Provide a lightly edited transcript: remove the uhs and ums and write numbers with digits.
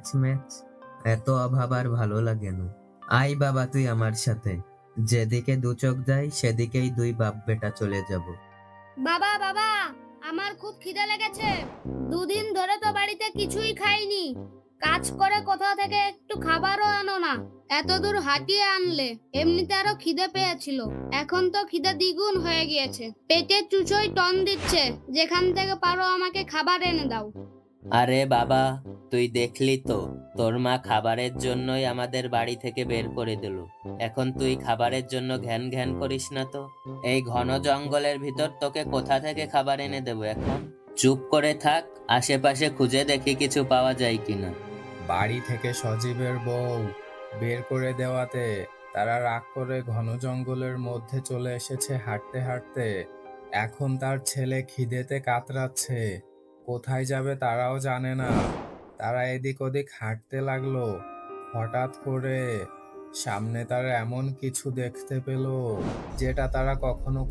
Match match, এত অভাব আর ভালো লাগে না। আয় বাবা তুই আমার সাথে, যেদিকে দু চোখ যায় সেদিকেই দুই বাপ বেটা চলে যাব। বাবা বাবা, আমার খুব খিদে লেগেছে। দুদিন ধরে তো বাড়িতে কিছুই খাইনি। কাজ করে কোথা থেকে একটু খাবারও আনো না। এত দূর হাঁটিয়ে আনলে, এমনিতে আরো খিদে পেয়েছিল। এখন তো খিদে দ্বিগুণ হয়ে গিয়েছে। পেটে চুচোই টন দিচ্ছে। যেখান থেকে পারো আমাকে খাবার এনে দাও। আরে বাবা, তুই দেখলি তো, তোর মা খাবারের জন্যই আমাদের বাড়ি থেকে বের করে দিল। এখন তুই খাবারের জন্য ঘ্যান ঘ্যান করিস না তো। এই ঘন জঙ্গলের ভিতর তোকে কোথা থেকে খাবার এনে দেবো এখন? চুপ করে থাক, আশেপাশে খুঁজে দেখি কিছু পাওয়া যায় কিনা। বাড়ি থেকে সজীবের বউ বের করে দেওয়াতে তারা রাগ করে ঘন জঙ্গলের মধ্যে চলে এসেছে হাঁটতে হাঁটতে। এখন তার ছেলে খিদেতে কাতরাচ্ছে, কোথায় যাবে তারাও জানে না। তারা এদিক ওদিক হাঁটতে লাগলো। হঠাৎ করে সামনে তারা এমন কিছু দেখতে পেল যেটা তারা কখনো